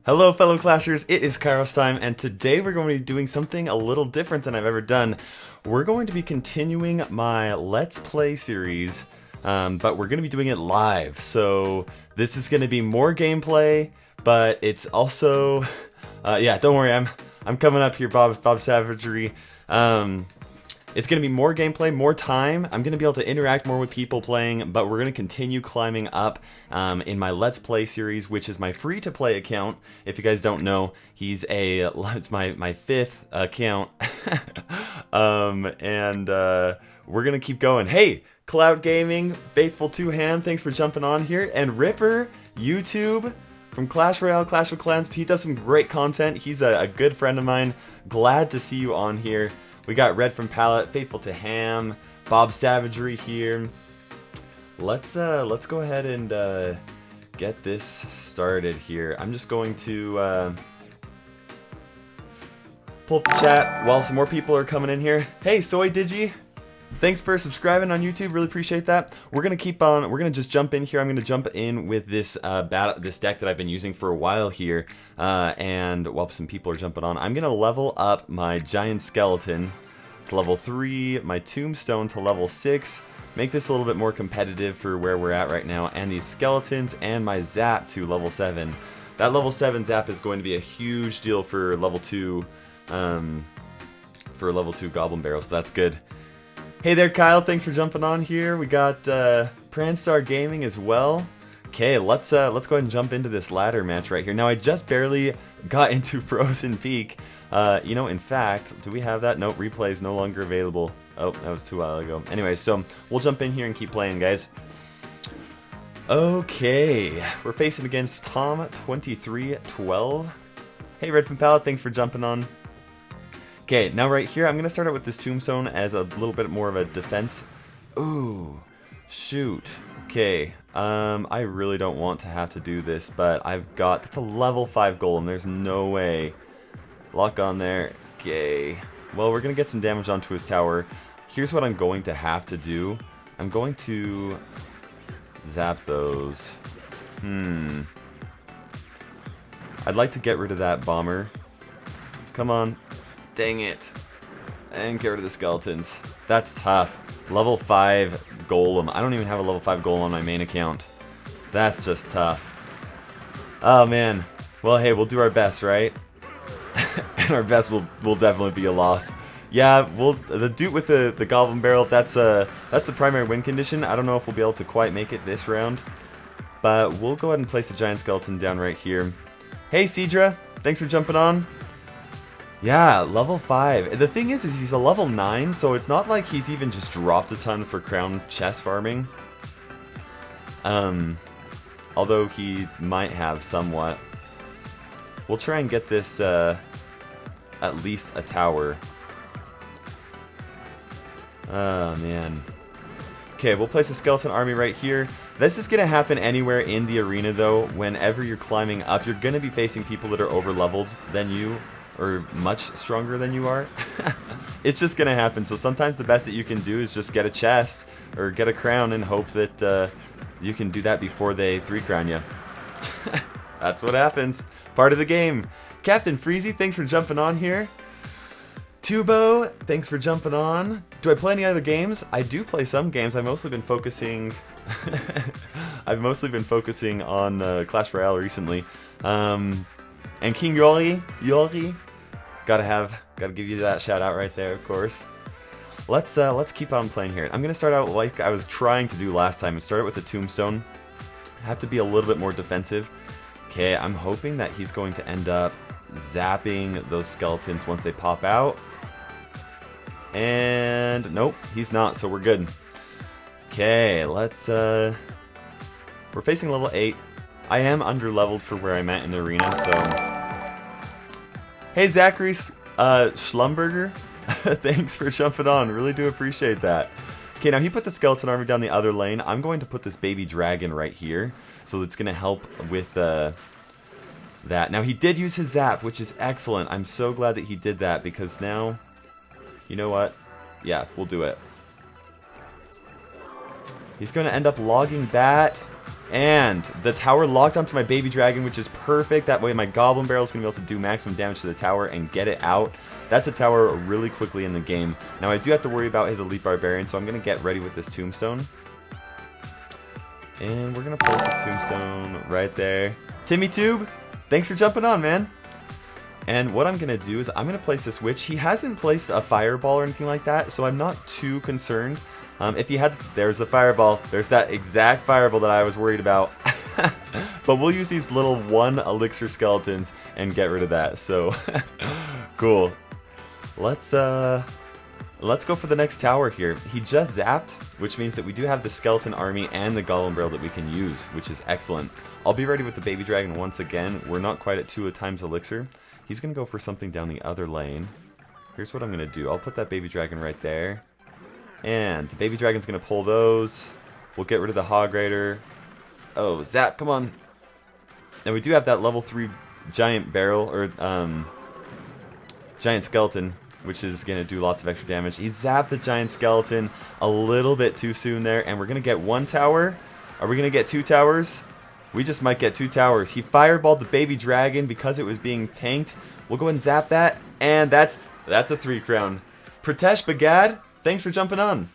Hello fellow Clashers, it is KairosTime, and today we're going to be doing something a little different than I've ever done. We're going to be continuing my Let's Play series, but we're going to be doing it live. So this is going to be more gameplay, but it's also, yeah, don't worry, I'm coming up here, Bob Savagery. It's going to be more gameplay, more time. I'm going to be able to interact more with people playing, but we're going to continue climbing up in my Let's Play series, which is my free-to-play account. If you guys don't know, it's my fifth account. We're going to keep going. Hey, Cloud Gaming, Faithful Two Hand, thanks for jumping on here. And Ripper, YouTube, from Clash Royale, Clash of Clans, he does some great content. He's a good friend of mine. Glad to see you on here. We got Red from Palette, Faithful to Ham, Bob Savagery here. Let's go ahead and get this started here. I'm just going to pull up the chat while some more people are coming in here. Hey, Soy Digi, thanks for subscribing on YouTube. Really appreciate that. We're gonna keep on. We're gonna just jump in here. I'm gonna jump in with this this deck that I've been using for a while here. And while some people are jumping on, I'm gonna level up my Giant Skeleton to level 3, my Tombstone to level 6. Make this a little bit more competitive for where we're at right now, and these skeletons and my Zap to level 7. That level 7 Zap is going to be a huge deal for level 2, Goblin Barrel. So that's good. Hey there, Kyle. Thanks for jumping on here. We got Pranstar Gaming as well. Okay, let's go ahead and jump into this ladder match right here. Now, I just barely got into Frozen Peak. You know, in fact, do we have that? Nope, replay is no longer available. Oh, that was too while ago. Anyway, so we'll jump in here and keep playing, guys. Okay, we're facing against Tom2312. Hey, Red from Palette, thanks for jumping on. Okay, now right here, I'm going to start out with this Tombstone as a little bit more of a defense. Ooh, shoot. Okay, I really don't want to have to do this, but that's a level 5 golem. There's no way. Lock on there. Okay. Well, we're going to get some damage onto his tower. Here's what I'm going to have to do. I'm going to zap those. I'd like to get rid of that bomber. Come on. Dang it. And get rid of the skeletons. That's tough. Level 5 golem. I don't even have a level 5 golem on my main account. That's just tough. Oh, man. Well, hey, we'll do our best, right? And our best will definitely be a loss. Yeah, the dude with the Goblin Barrel, that's the primary win condition. I don't know if we'll be able to quite make it this round, but we'll go ahead and place the Giant Skeleton down right here. Hey, Cedra, thanks for jumping on. Yeah, level 5. The thing is he's a level 9, so it's not like he's even just dropped a ton for crown chest farming. Although he might have somewhat. We'll try and get this at least a tower. Oh, man. Okay, we'll place a skeleton army right here. This is going to happen anywhere in the arena, though. Whenever you're climbing up, you're going to be facing people that are over-leveled than you, or much stronger than you are. It's just going to happen. So sometimes the best that you can do is just get a chest or get a crown and hope that you can do that before they 3-crown you. That's what happens. Part of the game. Captain Freezy, thanks for jumping on here. Tubo, thanks for jumping on. Do I play any other games? I do play some games. I've mostly been focusing on Clash Royale recently. And King Yori, gotta give you that shout out right there, of course. Let's keep on playing here. I'm gonna start out like I was trying to do last time and start out with the Tombstone. Have to be a little bit more defensive. Okay, I'm hoping that he's going to end up zapping those skeletons once they pop out. And nope, he's not, so we're good. Okay, we're facing level 8. I am under-leveled for where I'm at in the arena, so... Hey, Zachary Schlumberger, thanks for jumping on. Really do appreciate that. Okay, now he put the skeleton army down the other lane. I'm going to put this baby dragon right here, so it's going to help with that. Now, he did use his zap, which is excellent. I'm so glad that he did that, because now, you know what? Yeah, we'll do it. He's going to end up logging that. And the tower locked onto my baby dragon, which is perfect. That way my goblin barrel is going to be able to do maximum damage to the tower and get it out. That's a tower really quickly in the game. Now I do have to worry about his elite barbarian, so I'm going to get ready with this tombstone. And we're going to place a tombstone right there. Timmy Tube, thanks for jumping on, man. And what I'm going to do is I'm going to place this witch. He hasn't placed a fireball or anything like that, so I'm not too concerned. If he had, there's the fireball. There's that exact fireball that I was worried about. But we'll use these little 1 elixir skeletons and get rid of that. So cool. Let's go for the next tower here. He just zapped, which means that we do have the skeleton army and the golem barrel that we can use, which is excellent. I'll be ready with the baby dragon once again. We're not quite at 2 times elixir. He's gonna go for something down the other lane. Here's what I'm gonna do. I'll put that baby dragon right there. And the baby dragon's going to pull those. We'll get rid of the hog raider. Oh, zap, come on. And we do have that level 3 giant barrel, or giant skeleton, which is going to do lots of extra damage. He zapped the giant skeleton a little bit too soon there, and we're going to get 1 tower. Are we going to get 2 towers? We just might get 2 towers. He fireballed the baby dragon because it was being tanked. We'll go ahead and zap that, and that's a 3 crown. Pratesh Bagad, thanks for jumping on.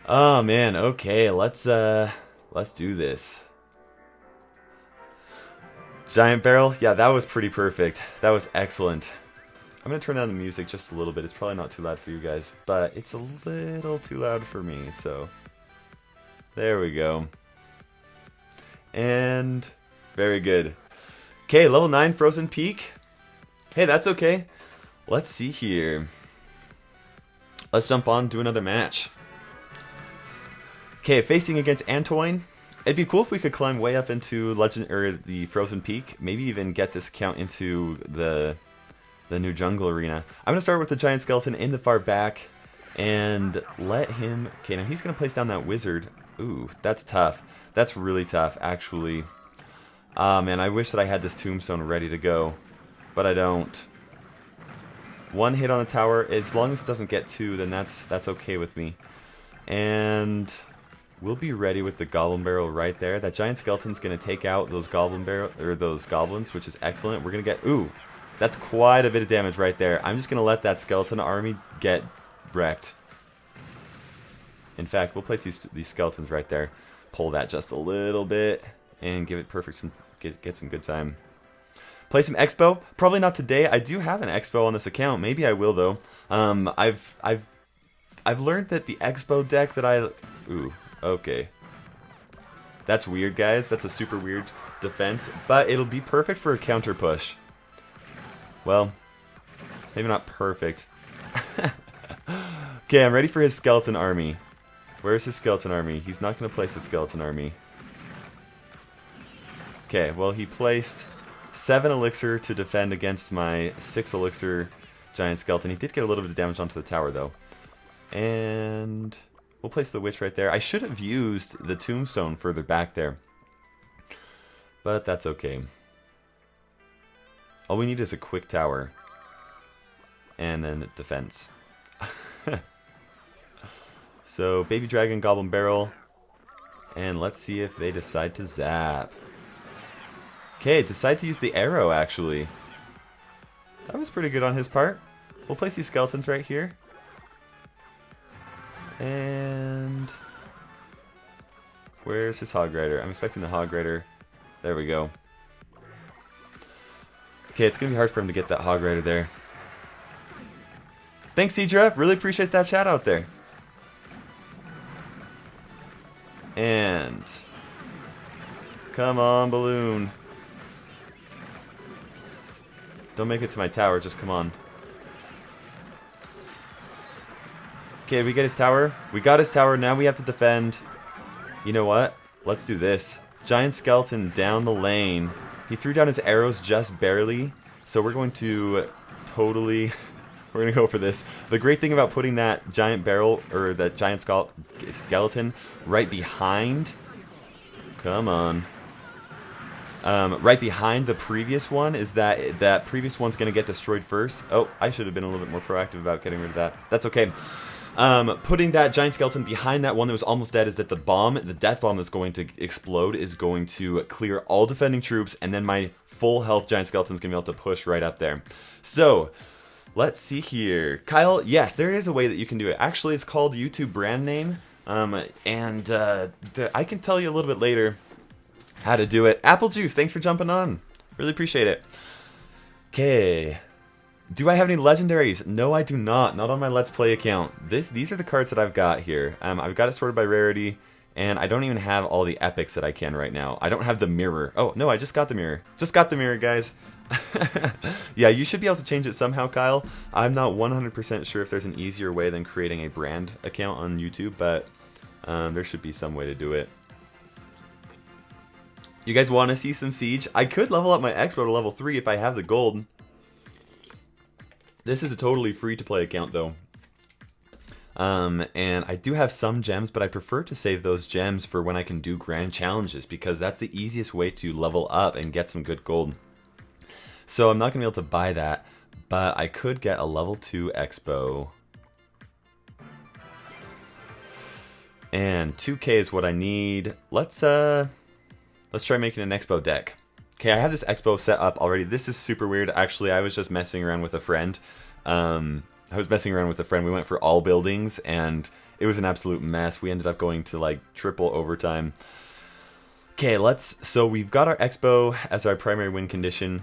Oh man, okay, let's do this. Giant barrel, yeah, that was pretty perfect. That was excellent. I'm gonna turn down the music just a little bit. It's probably not too loud for you guys, but it's a little too loud for me, so there we go. And very good. Okay, level 9 Frozen Peak. Hey, that's okay. Let's see here. Let's jump on to another match. Okay, facing against Antoine. It'd be cool if we could climb way up into Legend or the Frozen Peak. Maybe even get this account into the new jungle arena. I'm gonna start with the giant skeleton in the far back and let him. Okay, now he's gonna place down that wizard. Ooh, that's tough. That's really tough, actually. Ah, man, I wish that I had this tombstone ready to go, but I don't. 1 hit on the tower. As long as it doesn't get 2, then that's okay with me. And we'll be ready with the goblin barrel right there. That giant skeleton's gonna take out those those goblins, which is excellent. We're gonna get that's quite a bit of damage right there. I'm just gonna let that skeleton army get wrecked. In fact, we'll place these skeletons right there. Pull that just a little bit and give it get some good time. Play some Expo. Probably not today. I do have an Expo on this account. Maybe I will though. I've learned that the Expo deck that ooh, okay. That's weird, guys. That's a super weird defense, but it'll be perfect for a counter push. Well, maybe not perfect. Okay, I'm ready for his skeleton army. Where's his skeleton army? He's not going to place a skeleton army. Okay, well, he placed 7 elixir to defend against my 6 elixir giant skeleton. He did get a little bit of damage onto the tower, though. And we'll place the witch right there. I should have used the tombstone further back there, but that's okay. All we need is a quick tower. And then defense. So, baby dragon, goblin barrel. And let's see if they decide to zap. Okay, decide to use the arrow, actually. That was pretty good on his part. We'll place these skeletons right here. And where's his hog rider? I'm expecting the hog rider. There we go. Okay, it's going to be hard for him to get that hog rider there. Thanks, Cedra. Really appreciate that shout out there. And come on, balloon. Don't make it to my tower, just come on. Okay, we get his tower. We got his tower, now we have to defend. You know what? Let's do this. Giant skeleton down the lane. He threw down his arrows just barely, so we're going to totally... we're going to go for this. The great thing about putting that giant barrel, or that giant skeleton, right behind... Come on. Right behind the previous one is that previous one's going to get destroyed first. Oh, I should have been a little bit more proactive about getting rid of that. That's okay. Putting that giant skeleton behind that one that was almost dead is that the death bomb that's going to explode is going to clear all defending troops, and then my full health giant skeleton is going to be able to push right up there. So, let's see here. Kyle, yes, there is a way that you can do it. Actually, it's called YouTube brand name, I can tell you a little bit later how to do it. Apple Juice, thanks for jumping on. Really appreciate it. Okay. Do I have any legendaries? No, I do not. Not on my Let's Play account. These are the cards that I've got here. I've got it sorted by rarity, and I don't even have all the epics that I can right now. I don't have the mirror. Oh, no, I just got the mirror. Just got the mirror, guys. Yeah, you should be able to change it somehow, Kyle. I'm not 100% sure if there's an easier way than creating a brand account on YouTube, but there should be some way to do it. You guys want to see some Siege? I could level up my Expo to level 3 if I have the gold. This is a totally free-to-play account, though. And I do have some gems, but I prefer to save those gems for when I can do grand challenges, because that's the easiest way to level up and get some good gold. So I'm not going to be able to buy that, but I could get a level 2 Expo. And 2K is what I need. Let's try making an Expo deck. Okay, I have this Expo set up already. This is super weird. Actually, I was just messing around with a friend. We went for all buildings, and it was an absolute mess. We ended up going to like triple overtime. Okay, so we've got our Expo as our primary win condition.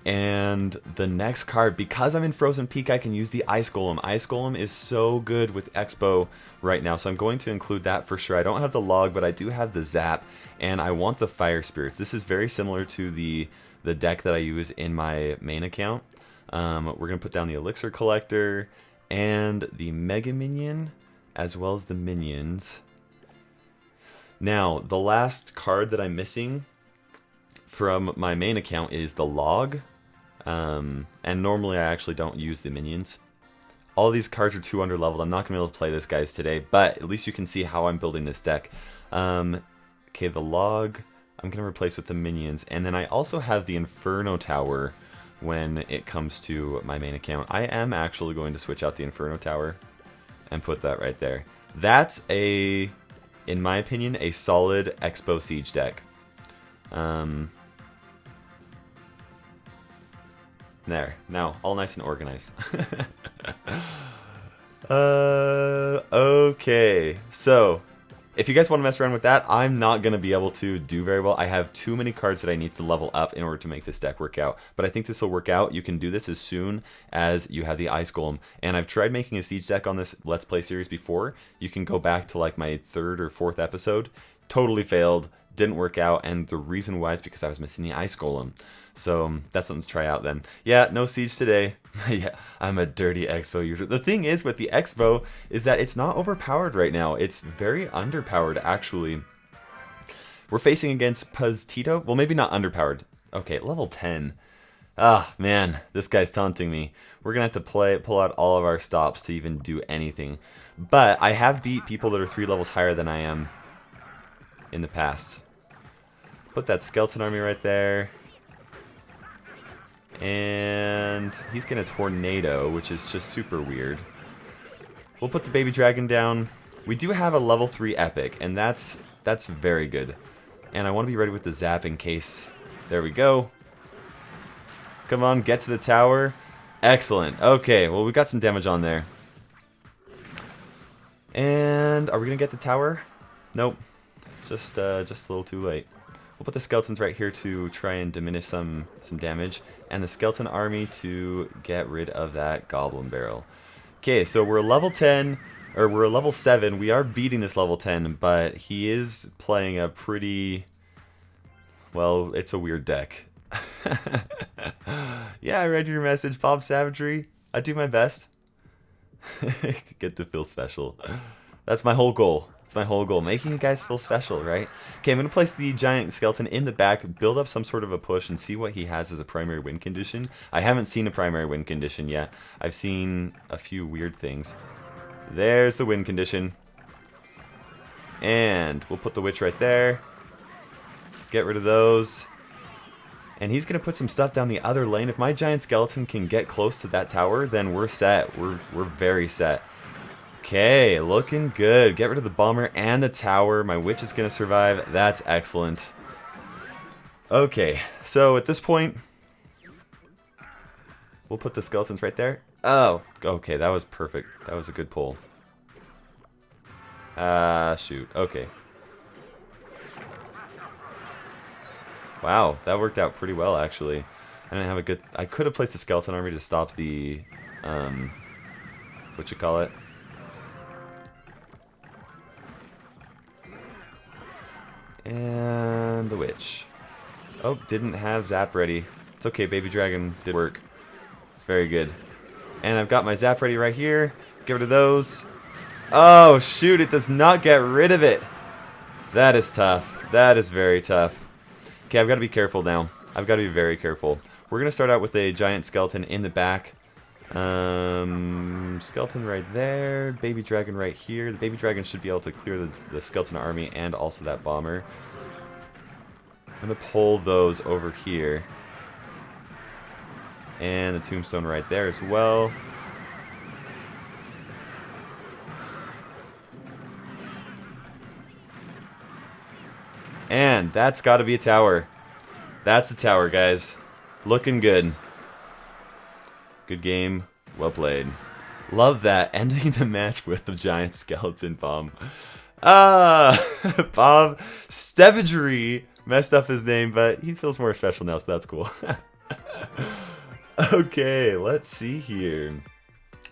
And the next card, because I'm in Frozen Peak, I can use the Ice Golem. Ice Golem is so good with Expo right now, so I'm going to include that for sure. I don't have the log, but I do have the Zap, and I want the Fire Spirits. This is very similar to the deck that I use in my main account. We're going to put down the Elixir Collector and the Mega Minion, as well as the Minions. Now, the last card that I'm missing from my main account is the log. And normally I actually don't use the minions. All these cards are too underleveled. I'm not going to be able to play this, guys, today, but at least you can see how I'm building this deck. Okay, the log I'm going to replace with the minions, and then I also have the Inferno Tower when it comes to my main account. I am actually going to switch out the Inferno Tower and put that right there. That's in my opinion, a solid Expo Siege deck. There. Now, all nice and organized. Okay. So, if you guys want to mess around with that, I'm not going to be able to do very well. I have too many cards that I need to level up in order to make this deck work out. But I think this will work out. You can do this as soon as you have the Ice Golem. And I've tried making a Siege deck on this Let's Play series before. You can go back to like my 3rd or 4th episode. Totally failed. Didn't work out, and the reason why is because I was missing the Ice Golem. So that's something to try out then. Yeah, no Siege today. Yeah, I'm a dirty Expo user. The thing is with the Expo is that it's not overpowered right now. It's very underpowered, actually. We're facing against Puztito. Well, maybe not underpowered. Okay, level 10. Ah, man, this guy's taunting me. We're going to have to pull out all of our stops to even do anything. But I have beat people that are 3 levels higher than I am in the past. Put that skeleton army right there. And he's going to tornado, which is just super weird. We'll put the baby dragon down. We do have a level 3 epic, and that's very good. And I want to be ready with the zap in case. There we go. Come on, get to the tower. Excellent. Okay, well, we got some damage on there. And are we going to get the tower? Nope. Just a little too late. We'll put the skeletons right here to try and diminish some damage, and the skeleton army to get rid of that goblin barrel. Okay, so we're level 10, or we're level 7. We are beating this level 10, but he is playing a pretty, well, it's a weird deck. Yeah, I read your message, Bob Savagery. I do my best. Get to feel special. That's my whole goal. That's my whole goal. Making you guys feel special, right? Okay, I'm going to place the giant skeleton in the back, build up some sort of a push, and see what he has as a primary win condition. I haven't seen a primary win condition yet. I've seen a few weird things. There's the win condition. And we'll put the witch right there. Get rid of those. And he's going to put some stuff down the other lane. If my giant skeleton can get close to that tower, then we're set. We're very set. Okay, looking good. Get rid of the bomber and the tower. My witch is going to survive. That's excellent. Okay, so at this point, we'll put the skeletons right there. Oh, okay, that was perfect. That was a good pull. Shoot. Okay. Wow, that worked out pretty well, actually. I didn't have a good... I could have placed a skeleton army to stop the... what you call it? And the witch. Oh, didn't have zap ready. It's okay, baby dragon did work. It's very good. And I've got my zap ready right here. Get rid of those. Oh, shoot, it does not get rid of it. That is tough. That is very tough. Okay, I've got to be careful now. I've got to be very careful. We're going to start out with a giant skeleton in the back. Skeleton right there. Baby dragon right here. The baby dragon should be able to clear the skeleton army and also that bomber. I'm going to pull those over here. And the tombstone right there as well. And that's got to be a tower. That's a tower, guys. Looking good. Good game. Well played. Love that. Ending the match with the giant skeleton bomb. Bob Stevagery messed up his name, but he feels more special now, so that's cool. Okay, let's see here.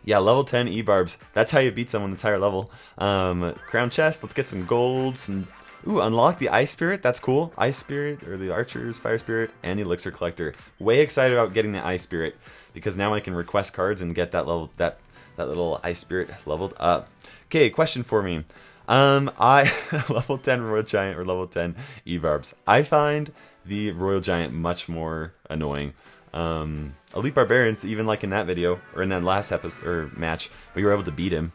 Yeah, level 10 E-Barbs. That's how you beat someone that's higher level. Crown chest. Let's get some gold. Some... Ooh, unlock the Ice Spirit. That's cool. Ice Spirit, or the Archer's Fire Spirit, and the Elixir Collector. Way excited about getting the Ice Spirit, because now I can request cards and get that level, that little Ice Spirit leveled up. Okay, question for me. I level 10 Royal Giant or level 10 E-Barbs. I find the Royal Giant much more annoying. Elite Barbarians, even like in that video, or in that last episode, or match, we were able to beat him.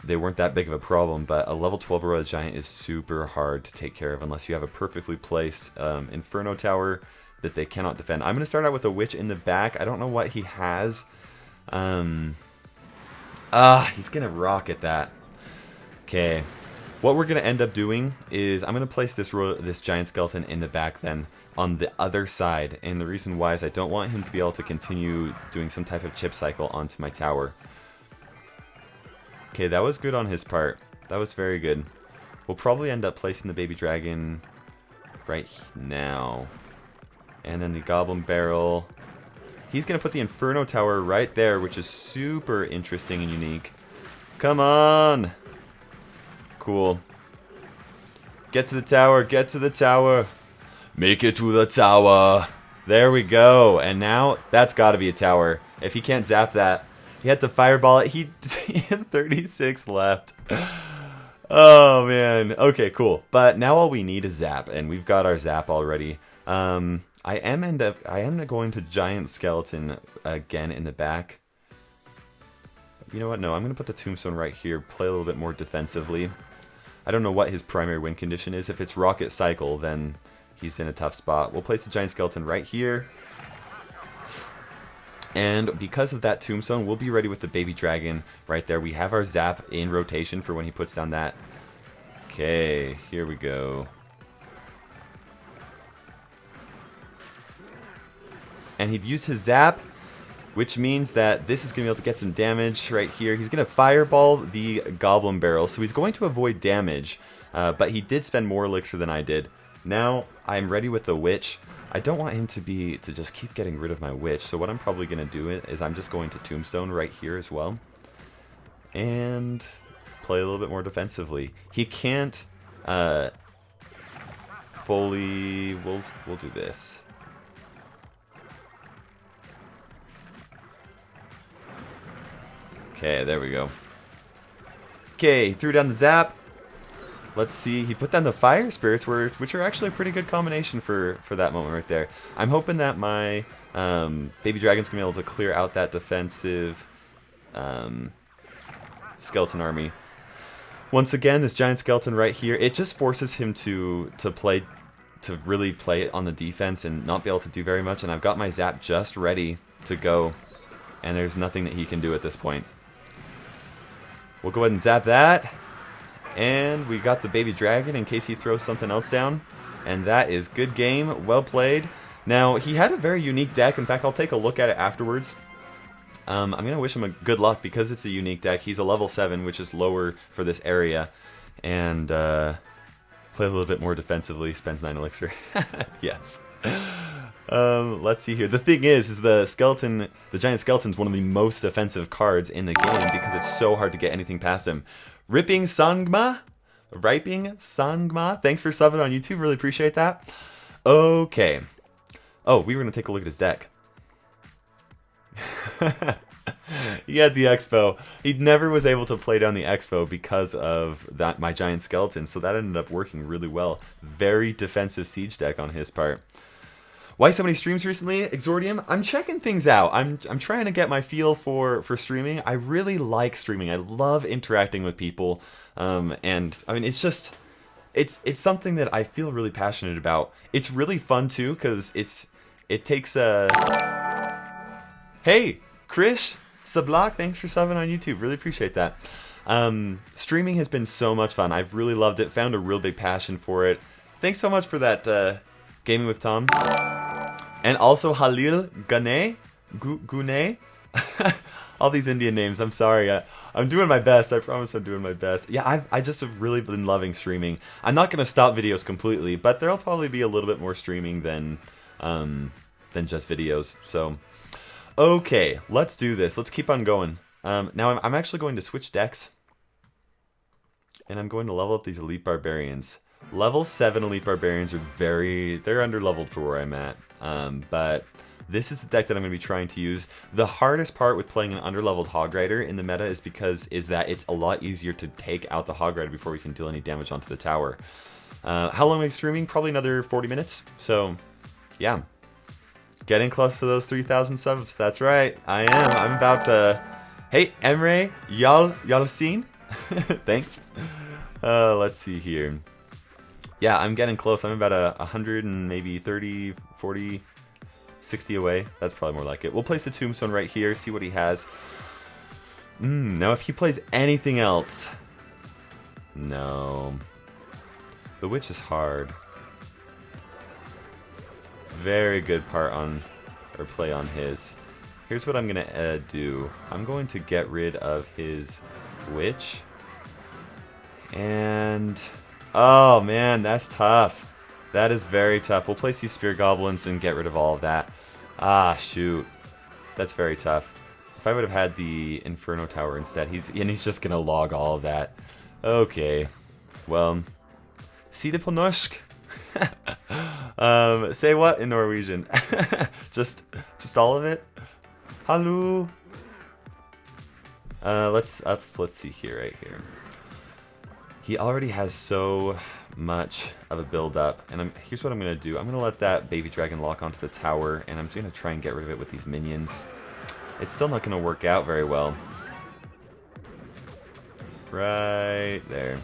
They weren't that big of a problem, but a level 12 Royal Giant is super hard to take care of unless you have a perfectly placed Inferno Tower that they cannot defend. I'm going to start out with a Witch in the back. I don't know what he has. He's going to rocket that. Okay. What we're going to end up doing is I'm going to place this giant skeleton in the back then on the other side. And the reason why is I don't want him to be able to continue doing some type of chip cycle onto my tower. Okay, that was good on his part. That was very good. We'll probably end up placing the baby dragon right now. And then the goblin barrel. He's going to put the Inferno Tower right there, which is super interesting and unique. Come on! Cool. Get to the tower, get to the tower. Make it to the tower. There we go. And now, that's got to be a tower. If he can't zap that. He had to fireball it. He had 36 left. Oh, man. Okay, cool. But now all we need is zap, and we've got our zap already. I am going to giant skeleton again in the back. You know what? No, I'm going to put the tombstone right here. Play a little bit more defensively. I don't know what his primary win condition is. If it's rocket cycle, then he's in a tough spot. We'll place the giant skeleton right here. And because of that tombstone, we'll be ready with the baby dragon right there. We have our zap in rotation for when he puts down that. Okay, here we go. And he'd used his zap, which means that this is going to be able to get some damage right here. He's going to fireball the goblin barrel, so he's going to avoid damage. But he did spend more elixir than I did. Now I'm ready with the witch. I don't want him to just keep getting rid of my witch, so what I'm probably going to do is I'm just going to tombstone right here as well. And play a little bit more defensively. He can't fully... We'll do this. Okay, there we go. Okay, threw down the zap. Let's see, he put down the fire spirits, which are actually a pretty good combination for that moment right there. I'm hoping that my baby dragon's going to be able to clear out that defensive skeleton army. Once again, this giant skeleton right here, it just forces him to really play on the defense and not be able to do very much. And I've got my zap just ready to go, and there's nothing that he can do at this point. We'll go ahead and zap that. And we got the baby dragon in case he throws something else down. And that is good game. Well played. Now, he had a very unique deck. In fact, I'll take a look at it afterwards. I'm going to wish him a good luck because it's a unique deck. He's a level 7, which is lower for this area. And play a little bit more defensively. Spends 9 elixir. Yes. Let's see here. The thing is the giant skeleton's one of the most defensive cards in the game because it's so hard to get anything past him. Riping Sangma? Thanks for subbing on YouTube. Really appreciate that. Okay. Oh, we were going to take a look at his deck. He had the Expo. He never was able to play down the Expo because of my giant skeleton, so that ended up working really well. Very defensive siege deck on his part. Why so many streams recently, Exordium? I'm checking things out. I'm trying to get my feel for streaming. I really like streaming. I love interacting with people, and I mean it's just it's something that I feel really passionate about. It's really fun too because it takes a hey Krish Sablock, thanks for subbing on YouTube. Really appreciate that. Streaming has been so much fun. I've really loved it. Found a real big passion for it. Thanks so much for that gaming with Tom. And also Halil Gune. All these Indian names. I'm sorry. I'm doing my best. I promise I'm doing my best. Yeah, I just have really been loving streaming. I'm not going to stop videos completely, but there'll probably be a little bit more streaming than just videos. So, okay, let's do this. Let's keep on going. Now I'm actually going to switch decks, and I'm going to level up these elite barbarians. Level 7 elite barbarians are they're under-leveled for where I'm at. But this is the deck that I'm going to be trying to use. The hardest part with playing an under-leveled Hog Rider in the meta is that it's a lot easier to take out the Hog Rider before we can deal any damage onto the tower. How long am I streaming? Probably another 40 minutes. So, yeah. Getting close to those 3,000 subs. That's right. I am. I'm about to... Hey, Emre, y'all seen? Thanks. Let's see here. Yeah, I'm getting close. I'm about 100 and maybe 30, 40, 60 away. That's probably more like it. We'll place the tombstone right here, see what he has. Now if he plays anything else... No. The witch is hard. Very good play on his. Here's what I'm going to do. I'm going to get rid of his witch. And... Oh man, that's tough. That is very tough. We'll place these spear goblins and get rid of all of that. Ah, shoot. That's very tough. If I would have had the Inferno Tower instead, he's just gonna log all of that. Okay. Well, see the på norsk. Say what in Norwegian? just all of it. Hallo. Let's see here, right here. He already has so much of a build-up, and here's what I'm going to do. I'm going to let that baby dragon lock onto the tower, and I'm going to try and get rid of it with these minions. It's still not going to work out very well. Right there.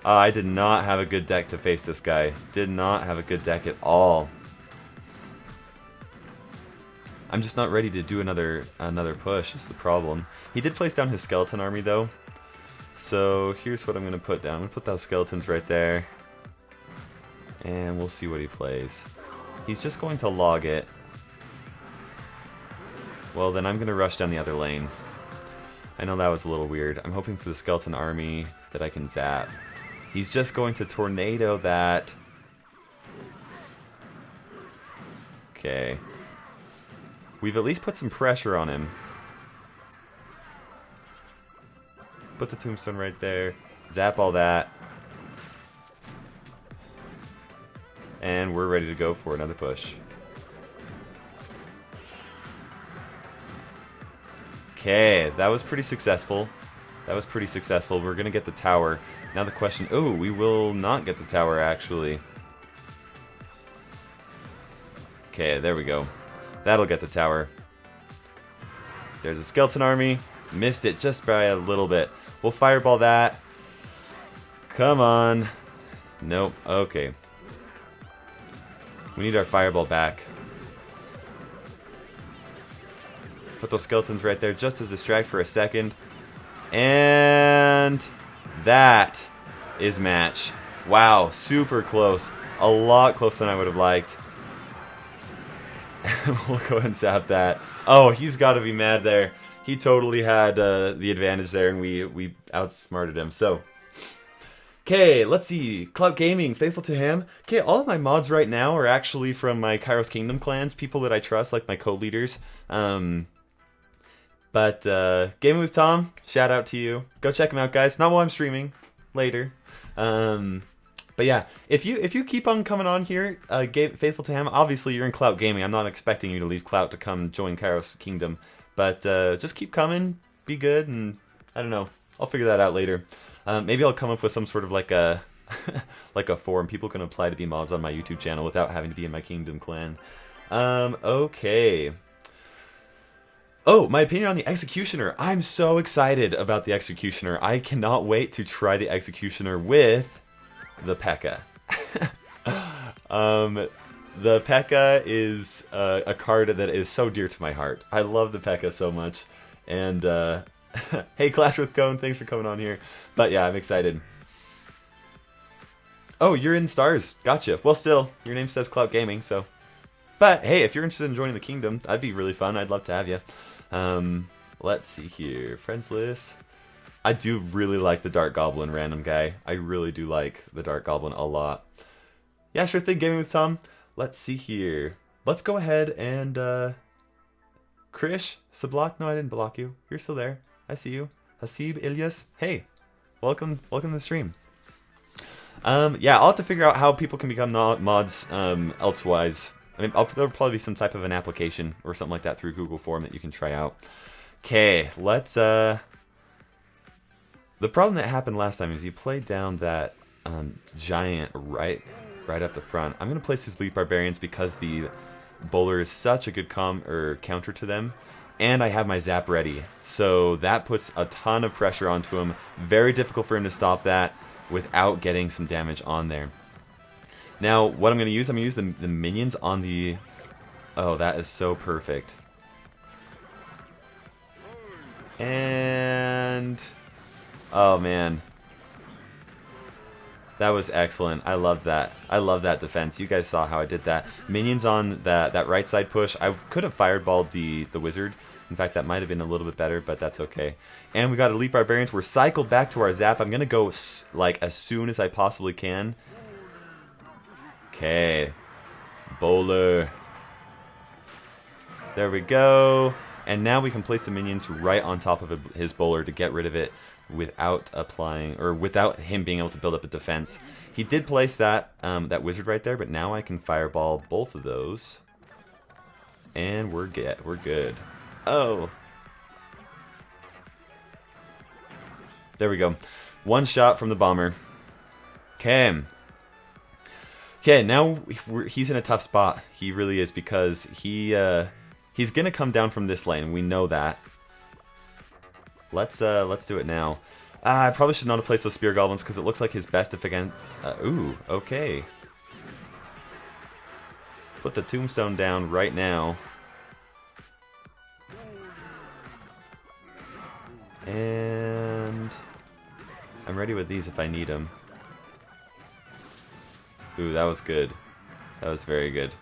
I did not have a good deck to face this guy. Did not have a good deck at all. I'm just not ready to do another push, is the problem. He did place down his skeleton army, though. So here's what I'm going to put down. I'm going to put those skeletons right there. And we'll see what he plays. He's just going to log it. Well, then I'm going to rush down the other lane. I know that was a little weird. I'm hoping for the skeleton army that I can zap. He's just going to tornado that. Okay. We've at least put some pressure on him. Put the tombstone right there. Zap all that. And we're ready to go for another push. Okay, that was pretty successful. We're going to get the tower. Now the question... Oh, we will not get the tower, actually. Okay, there we go. That'll get the tower. There's a skeleton army. Missed it just by a little bit. We'll fireball that. Come on. Nope. Okay. We need our fireball back. Put those skeletons right there just to distract for a second. And that is match. Wow, super close. A lot closer than I would have liked. We'll go ahead and zap that. Oh, he's got to be mad there. He totally had the advantage there, and we outsmarted him. So, okay, let's see. Clout Gaming, faithful to him. Okay, all of my mods right now are actually from my Kairos Kingdom clans, people that I trust, like my co-leaders. Gaming with Tom, shout out to you. Go check him out, guys. Not while I'm streaming, later. But yeah, if you keep on coming on here, faithful to him, obviously you're in Clout Gaming. I'm not expecting you to leave Clout to come join Kairos Kingdom. But just keep coming, be good, and I don't know. I'll figure that out later. Maybe I'll come up with some sort of like a like a forum. People can apply to be mods on my YouTube channel without having to be in my Kingdom clan. Okay. Oh, my opinion on the Executioner. I'm so excited about the Executioner. I cannot wait to try the Executioner with the P.E.K.K.A. The P.E.K.K.A. is a card that is so dear to my heart. I love the P.E.K.K.A. so much. And, hey, Clash with Cone, thanks for coming on here. But yeah, I'm excited. Oh, you're in Stars. Gotcha. Well, still, your name says Clout Gaming, so. But, hey, if you're interested in joining the Kingdom, that'd be really fun. I'd love to have you. Let's see here. Friends list. I do really like the Dark Goblin random guy. I really do like the Dark Goblin a lot. Yeah, sure thing, Gaming with Tom. Let's see here. Let's go ahead and, Krish, Sublock? No, I didn't block you. You're still there. I see you. Hasib, Ilyas. Hey, welcome to the stream. Yeah, I'll have to figure out how people can become mods, elsewise. I mean, there'll probably be some type of an application or something like that through Google Form that you can try out. Okay, let's, the problem that happened last time is you played down that giant right up the front. I'm going to place these Leap Barbarians because the bowler is such a good counter to them. And I have my zap ready. So that puts a ton of pressure onto him. Very difficult for him to stop that without getting some damage on there. Now, what I'm going to use, the minions on the... Oh, that is so perfect. And... Oh, man. That was excellent. I love that. I love that defense. You guys saw how I did that. Minions on that right side push. I could have fireballed the wizard. In fact, that might have been a little bit better, but that's okay. And we got Elite Barbarians. We're cycled back to our zap. I'm going to go like as soon as I possibly can. Okay. Bowler. There we go. And now we can place the minions right on top of his bowler to get rid of it without applying, or without him being able to build up a defense. He did place that that wizard right there, but now I can fireball both of those. And we're good. Oh. There we go. One shot from the bomber. Okay. Okay, now he's in a tough spot. He really is, because he's gonna come down from this lane. We know that. Let's do it now. I probably should not have placed those spear goblins because it looks like his best if again. Ooh, okay. Put the tombstone down right now. And I'm ready with these if I need them. Ooh, that was good. That was very good.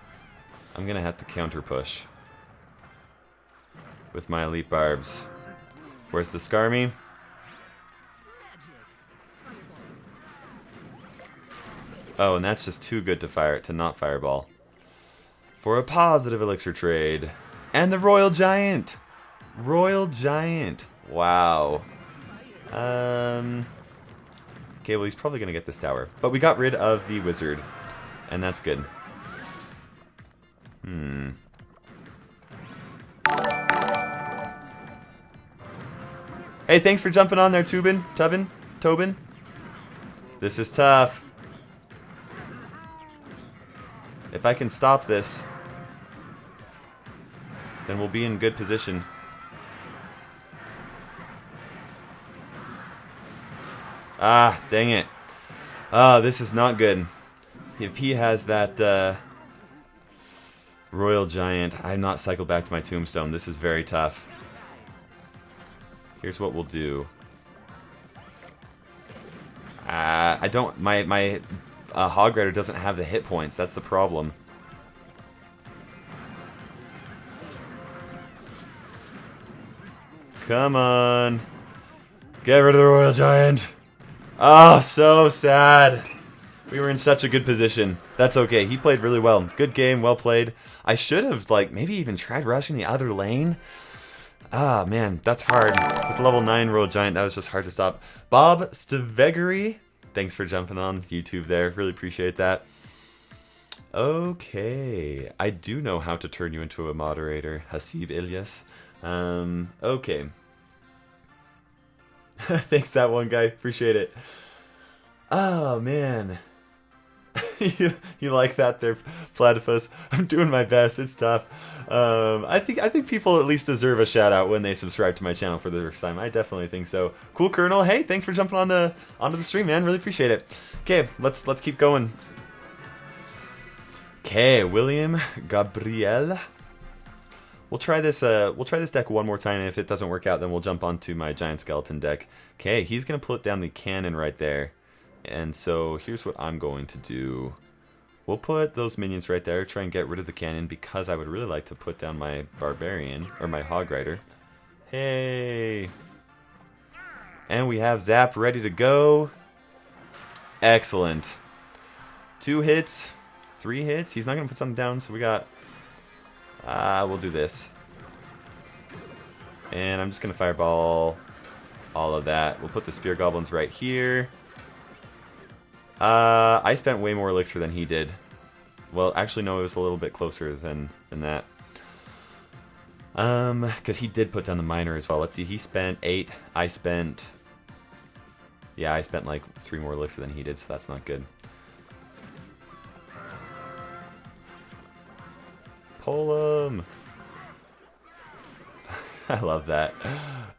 I'm gonna have to counter push with my elite barbs. Where's the Skarmy? Oh, and that's just too good to not fireball. For a positive elixir trade. And the Royal Giant! Royal Giant! Wow. Okay, well he's probably gonna get this tower. But we got rid of the wizard. And that's good. Hey, thanks for jumping on there, Tobin. This is tough. If I can stop this, then we'll be in good position. Ah, dang it. Ah, this is not good. If he has that Royal Giant, I'm not cycled back to my tombstone. This is very tough. Here's what we'll do. I don't. My Hog Rider doesn't have the hit points. That's the problem. Come on. Get rid of the Royal Giant. Oh, so sad. We were in such a good position. That's okay. He played really well. Good game. Well played. I should have, like, maybe even tried rushing the other lane. Ah, man. That's hard. With level 9 Royal Giant, that was just hard to stop. Bob Stavegery. Thanks for jumping on YouTube there. Really appreciate that. Okay. I do know how to turn you into a moderator. Hasib Ilyas. Okay. Thanks, that one guy. Appreciate it. Oh, man. you like that there, Platypus? I'm doing my best. It's tough. I think people at least deserve a shout out when they subscribe to my channel for the first time. I definitely think so. Cool, Colonel. Hey, thanks for jumping onto the stream, man. Really appreciate it. Okay, let's keep going. Okay, William Gabriel. We'll try this deck one more time, and if it doesn't work out, then we'll jump onto my Giant Skeleton deck. Okay, he's gonna put down the cannon right there. And so here's what I'm going to do. We'll put those minions right there, try and get rid of the cannon, because I would really like to put down my Barbarian, or my Hog Rider. Hey! And we have Zap ready to go. Excellent. 2 hits, 3 hits. He's not going to put something down, so we got... we'll do this. And I'm just going to fireball all of that. We'll put the Spear Goblins right here. I spent way more elixir than he did. Well, actually, no, it was a little bit closer than that. Because he did put down the miner as well. Let's see, he spent 8. I spent... Yeah, I spent like 3 more elixir than he did, so that's not good. Pull him! I love that.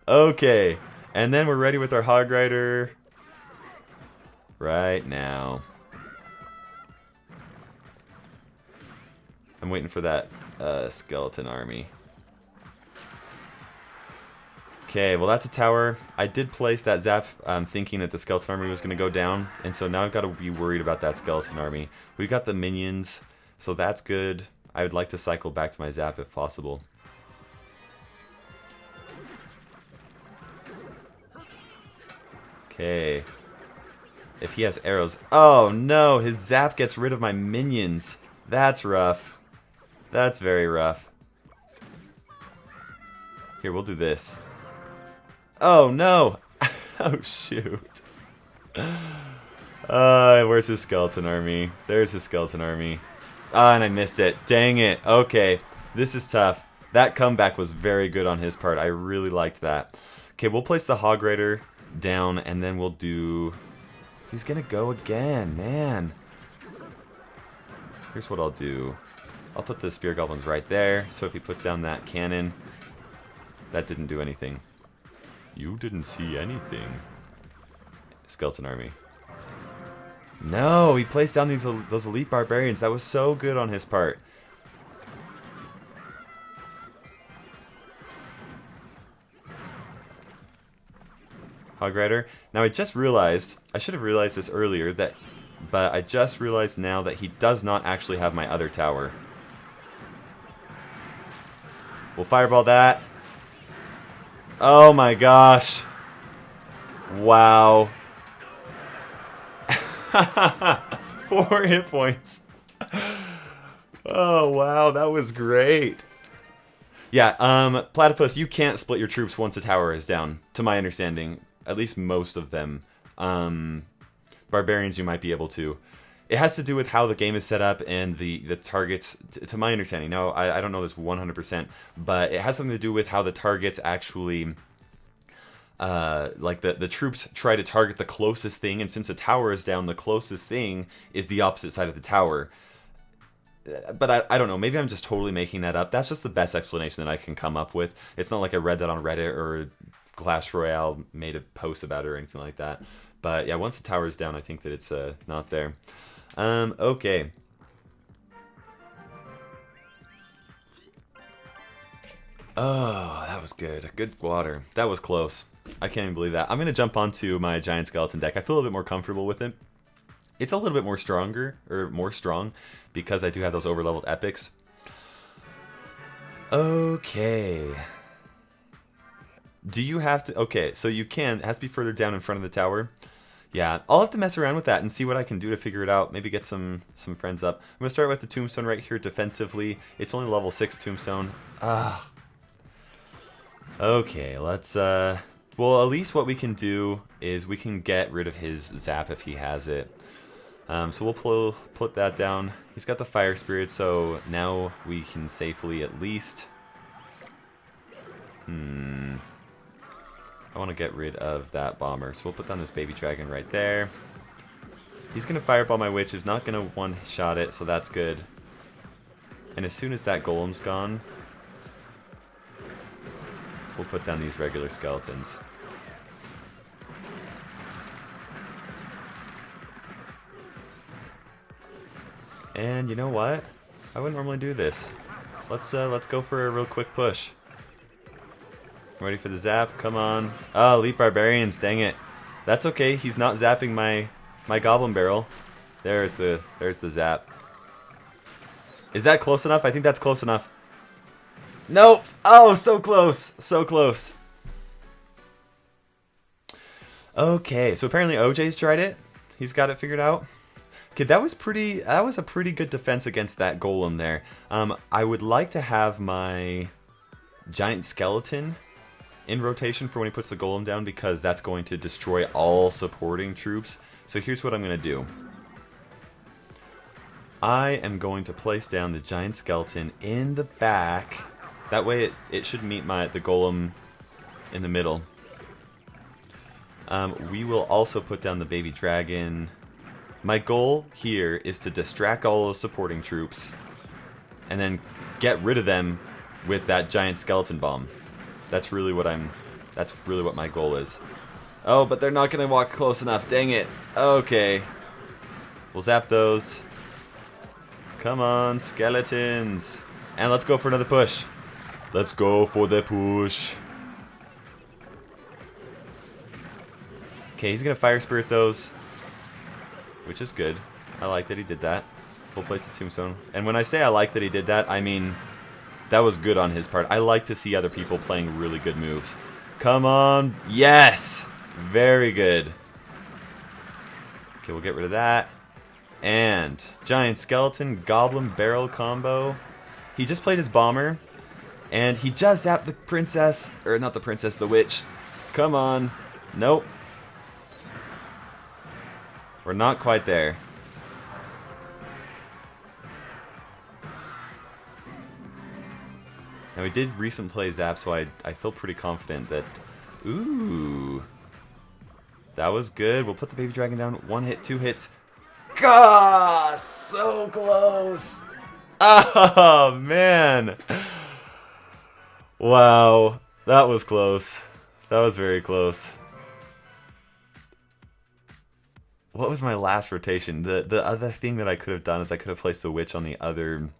Okay, and then we're ready with our Hog Rider. Right now. I'm waiting for that skeleton army. Okay, well that's a tower. I did place that zap thinking that the skeleton army was going to go down, and so now I've got to be worried about that skeleton army. We've got the minions, so that's good. I would like to cycle back to my zap if possible. Okay. If he has arrows... Oh no, his zap gets rid of my minions. That's rough. That's very rough. Here, we'll do this. Oh no! Oh shoot. Where's his skeleton army? There's his skeleton army. Ah, and I missed it. Dang it. Okay, this is tough. That comeback was very good on his part. I really liked that. Okay, we'll place the Hog Rider down, and then we'll do... He's gonna go again, man. Here's what I'll do. I'll put the Spear Goblins right there, so if he puts down that cannon... That didn't do anything. You didn't see anything. Skeleton army. No, he placed down those elite barbarians. That was so good on his part. Hog Rider. Now I just realized, I should have realized this earlier, but I just realized now that he does not actually have my other tower. We'll fireball that. Oh my gosh. Wow. 4 hit points. Oh wow, that was great. Yeah, Platypus, you can't split your troops once a tower is down, to my understanding. At least most of them. Barbarians you might be able to. It has to do with how the game is set up and the targets, to my understanding. Now, I don't know this 100%, but it has something to do with how the targets actually... like the troops try to target the closest thing, and since a tower is down, the closest thing is the opposite side of the tower. But I don't know, maybe I'm just totally making that up. That's just the best explanation that I can come up with. It's not like I read that on Reddit or Clash Royale made a post about it or anything like that. But yeah, once the tower is down, I think that it's not there. Okay. Oh, that was good. Good water. That was close. I can't even believe that. I'm going to jump onto my giant skeleton deck. I feel a little bit more comfortable with it. It's a little bit more stronger, or more strong, because I do have those over-leveled epics. Okay. Do you have to... Okay, so you can... It has to be further down in front of the tower. Yeah, I'll have to mess around with that and see what I can do to figure it out. Maybe get some friends up. I'm going to start with the tombstone right here defensively. It's only level 6 tombstone. Ah. Okay, let's... Well, at least what we can do is we can get rid of his zap if he has it. So we'll put that down. He's got the fire spirit, so now we can safely at least... I want to get rid of that bomber, so we'll put down this baby dragon right there. He's going to fireball my witch. He's not going to one-shot it, so that's good. And as soon as that golem's gone, we'll put down these regular skeletons. And you know what? I wouldn't normally do this. Let's go for a real quick push. Ready for the zap? Come on. Oh, Elite Barbarians, dang it. That's okay, he's not zapping my Goblin Barrel. There's the zap. Is that close enough? I think that's close enough. Nope! Oh, so close! So close. Okay, so apparently OJ's tried it. He's got it figured out. Okay, that was a pretty good defense against that golem there. I would like to have my giant skeleton in rotation for when he puts the golem down, because that's going to destroy all supporting troops. So here's what I'm going to do. I am going to place down the giant skeleton in the back. That way it should meet the golem in the middle. We will also put down the baby dragon. My goal here is to distract all those supporting troops and then get rid of them with that giant skeleton bomb. That's really what my goal is. Oh, but they're not going to walk close enough. Dang it. Okay. We'll zap those. Come on, skeletons. And let's go for another push. Let's go for the push. Okay, he's going to fire spirit those, which is good. I like that he did that. We'll place the tombstone. And when I say I like that he did that, I mean... that was good on his part. I like to see other people playing really good moves. Come on. Yes! Very good. Okay, we'll get rid of that. And giant skeleton goblin barrel combo. He just played his bomber. And he just zapped the princess. Or not the princess, the witch. Come on. Nope. We're not quite there. Now, we did recent play zap, so I feel pretty confident that... Ooh. That was good. We'll put the baby dragon down. 1 hit, 2 hits. Gah! So close! Oh, man! Wow. That was close. That was very close. What was my last rotation? The other thing that I could have done is I could have placed the witch on the other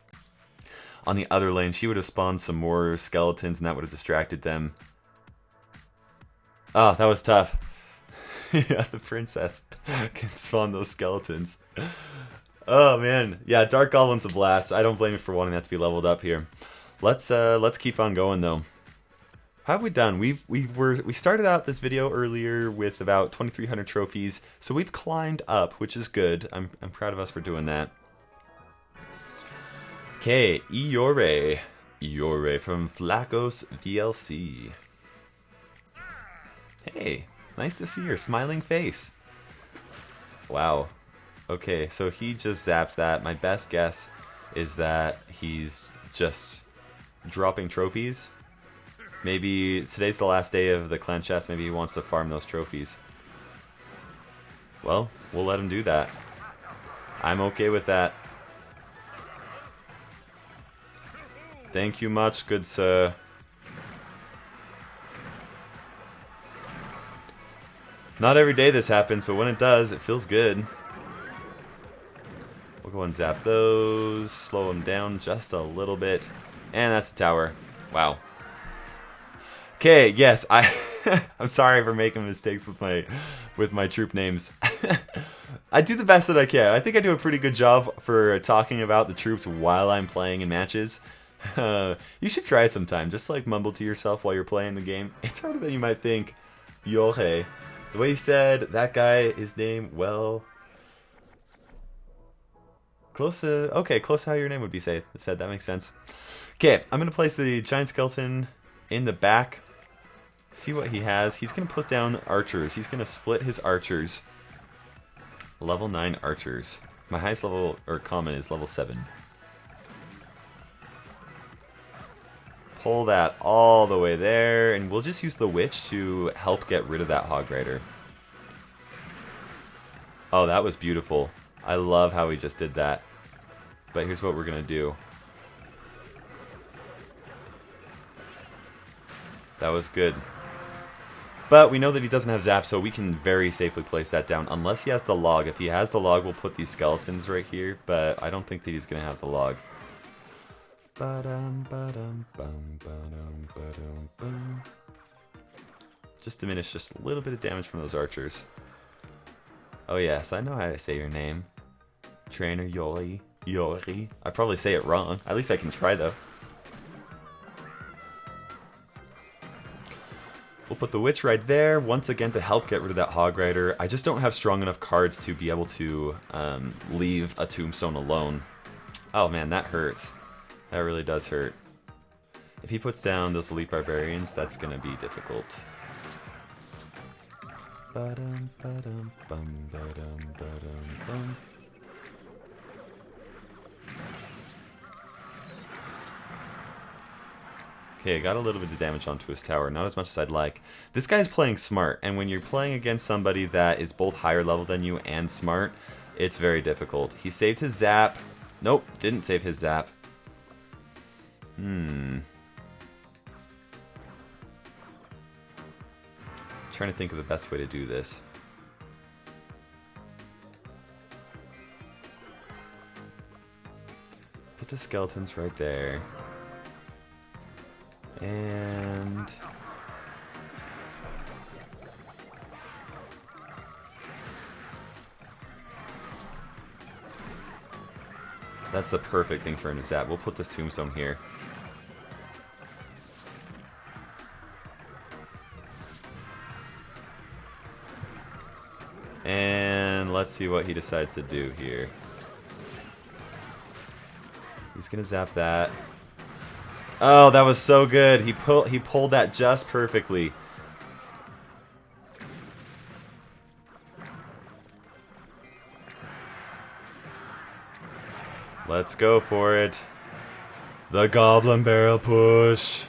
lane. She would have spawned some more skeletons and that would have distracted them. Oh, that was tough. Yeah, the princess can spawn those skeletons. Oh man, yeah, Dark Goblin's a blast. I don't blame you for wanting that to be leveled up here. Let's keep on going though. How have we done? We started out this video earlier with about 2,300 trophies, so we've climbed up, which is good. I'm proud of us for doing that. Okay, Iore from Flacos VLC. Hey, nice to see your smiling face. Wow. Okay, so he just zaps that. My best guess is that he's just dropping trophies. Maybe today's the last day of the clan chest. Maybe he wants to farm those trophies. Well, we'll let him do that. I'm okay with that. Thank you much, good sir. Not every day this happens, but when it does, it feels good. We'll go and zap those, slow them down just a little bit. And that's the tower. Wow. Okay, yes, I'm sorry for making mistakes with my troop names. I do the best that I can. I think I do a pretty good job for talking about the troops while I'm playing in matches. You should try it sometime. Just like mumble to yourself while you're playing the game. It's harder than you might think. Yohe. The way he said that guy, his name, well, close to, okay, close to how your name would be said. That makes sense. Okay, I'm going to place the giant skeleton in the back. See what he has. He's going to put down archers. He's going to split his archers. Level 9 archers. My highest level, or common, is level 7. Pull that all the way there, and we'll just use the witch to help get rid of that hog rider. Oh, that was beautiful. I love how he just did that. But here's what we're going to do. That was good. But we know that he doesn't have zap, so we can very safely place that down. Unless he has the log. If he has the log, we'll put these skeletons right here. But I don't think that he's going to have the log. Just diminish just a little bit of damage from those archers. Oh yes, I know how to say your name. Trainer Yori. Yori. I probably say it wrong. At least I can try though. We'll put the witch right there, once again to help get rid of that hog rider. I just don't have strong enough cards to be able to leave a tombstone alone. Oh man, that hurts. That really does hurt. If he puts down those elite barbarians, that's gonna be difficult. Okay, I got a little bit of damage onto his tower, not as much as I'd like. This guy's playing smart, and when you're playing against somebody that is both higher level than you and smart, it's very difficult. He saved his zap. Nope, didn't save his zap. Trying to think of the best way to do this. Put the skeletons right there. And that's the perfect thing for him to zap. We'll put this tombstone here. And let's see what he decides to do here. He's gonna zap that. Oh, that was so good. He pulled that just perfectly. Let's go for it. The goblin barrel push.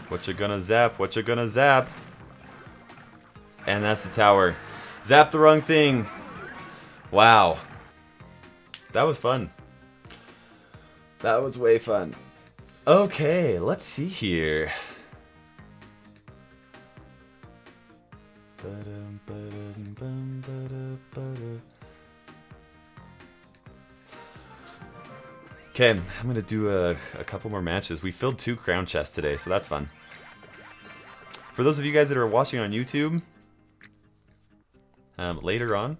What you gonna zap? What you gonna zap? And that's the tower. Zap the wrong thing. Wow. That was fun. That was way fun. Okay, let's see here. Okay, I'm gonna do a couple more matches. We filled 2 crown chests today, so that's fun. For those of you guys that are watching on YouTube, later on,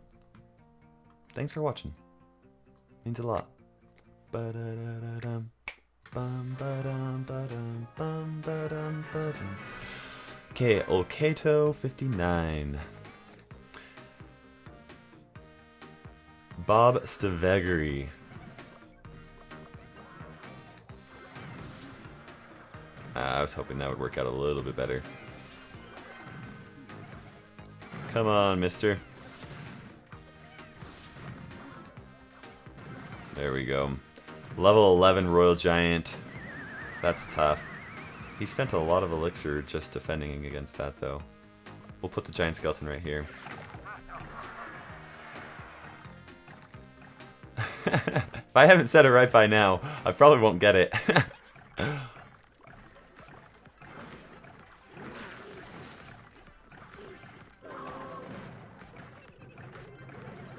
thanks for watching. Means a lot. Okay, Olkato 59. Bob Staveggery. I was hoping that would work out a little bit better. Come on, mister. There we go. Level 11 Royal Giant. That's tough. He spent a lot of elixir just defending against that, though. We'll put the giant skeleton right here. If I haven't said it right by now, I probably won't get it.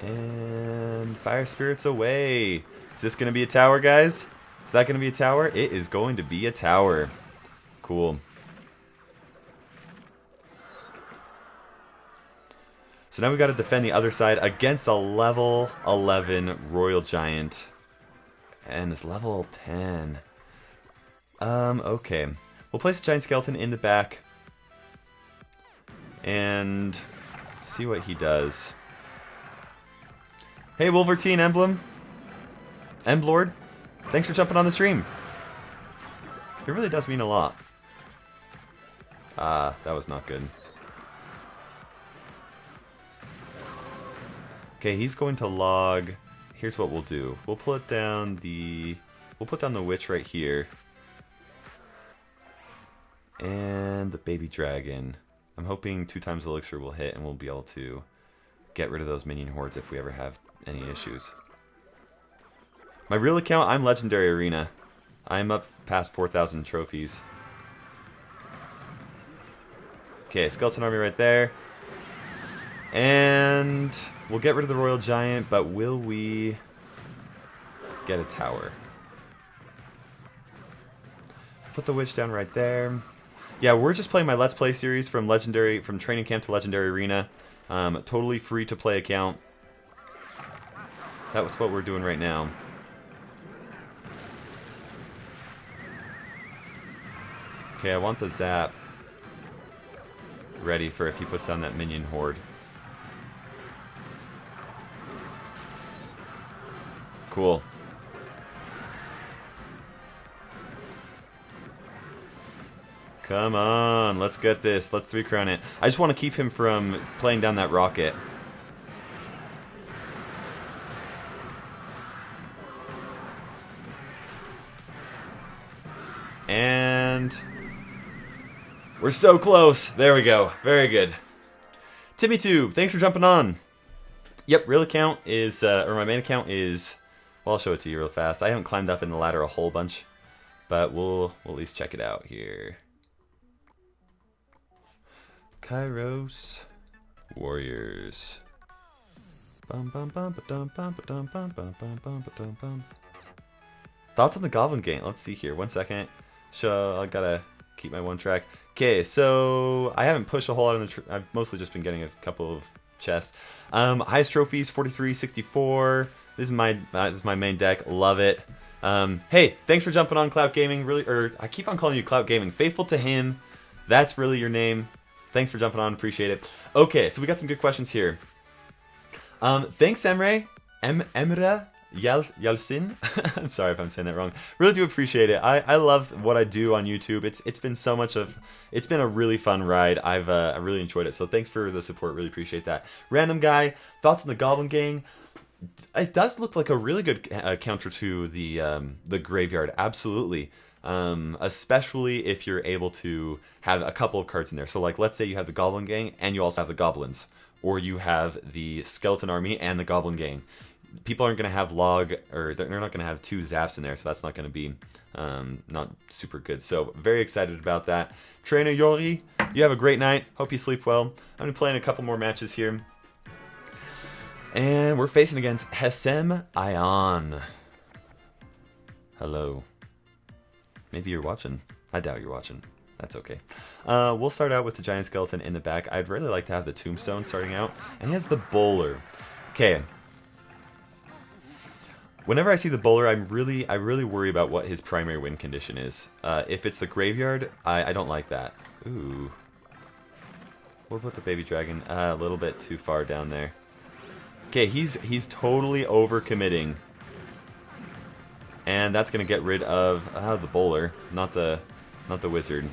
And fire spirits away. Is this going to be a tower, guys? Is that going to be a tower? It is going to be a tower. Cool. So now we got to defend the other side against a level 11 Royal Giant. And it's level 10. Okay. We'll place a Giant Skeleton in the back. And see what he does. Hey, Wolverine Emblem. Emblord. Thanks for jumping on the stream. It really does mean a lot. Ah, that was not good. Okay, he's going to log. Here's what we'll do. We'll put down the witch right here. And the baby dragon. I'm hoping 2 times elixir will hit and we'll be able to get rid of those minion hordes if we ever have any issues. My real account, I'm Legendary Arena. I'm up past 4,000 trophies. Okay, skeleton army right there. And we'll get rid of the Royal Giant, but will we get a tower? Put the witch down right there. Yeah, we're just playing my Let's Play series from Training Camp to Legendary Arena. Totally free to play account. That's what we're doing right now. Okay, I want the zap ready for if he puts down that minion horde. Cool. Come on, let's get this. Let's 3-crown it. I just want to keep him from playing down that rocket. And we're so close. There we go. Very good. TimmyTube, thanks for jumping on. Yep, real account is, or my main account is, well, I'll show it to you real fast. I haven't climbed up in the ladder a whole bunch, but we'll at least check it out here. Kairos Warriors. Bum bum bum ba-dum bum ba-dum bum bum bum bum ba-dum bum. Thoughts on the Goblin Gang? Let's see here. 1 second. I gotta keep my one track. Okay, so I haven't pushed a whole lot on the. I've mostly just been getting a couple of chests. Highest trophies 43, 64. This is my main deck. Love it. Hey, thanks for jumping on Clout Gaming. Really, or I keep on calling you Clout Gaming. Faithful to him. That's really your name. Thanks for jumping on. Appreciate it. Okay, so we got some good questions here. Thanks, Emre. Emre Yalsin. I'm sorry if I'm saying that wrong. Really do appreciate it. I love what I do on YouTube. It's been so much of. It's been a really fun ride. I really enjoyed it. So thanks for the support. Really appreciate that. Random guy. Thoughts on the Goblin Gang? It does look like a really good counter to the graveyard. Absolutely. Especially if you're able to have a couple of cards in there. So like, let's say you have the Goblin Gang and you also have the Goblins, or you have the Skeleton Army and the Goblin Gang. People aren't going to have or they're not going to have 2 zaps in there, so that's not going to be not super good. So very excited about that. Trainer Yori, you have a great night. Hope you sleep well. I'm going to be playing a couple more matches here. And we're facing against Hesem Ion. Hello. Maybe you're watching. I doubt you're watching. That's okay. We'll start out with the Giant Skeleton in the back. I'd really like to have the Tombstone starting out. And he has the Bowler. Okay. Whenever I see the Bowler, I really worry about what his primary win condition is. If it's the Graveyard, I don't like that. Ooh. We'll put the Baby Dragon a little bit too far down there. Okay, he's totally overcommitting. And that's going to get rid of the Bowler, not the Wizard.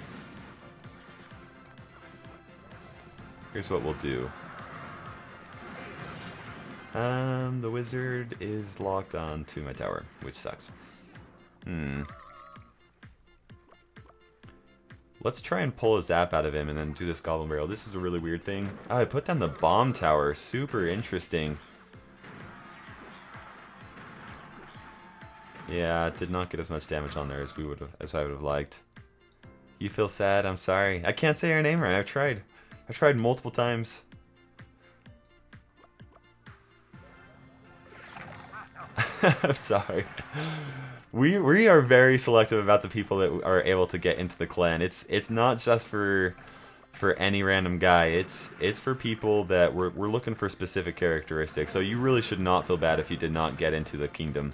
Here's what we'll do. The Wizard is locked on to my tower, which sucks. Let's try and pull a zap out of him and then do this Goblin Barrel. This is a really weird thing. Oh, I put down the Bomb Tower. Super interesting. Yeah, it did not get as much damage on there as I would have liked. You feel sad? I'm sorry. I can't say her name right. I've tried multiple times. I'm sorry. We are very selective about the people that are able to get into the clan. It's not just for any random guy. It's for people that we're looking for specific characteristics. So you really should not feel bad if you did not get into the kingdom.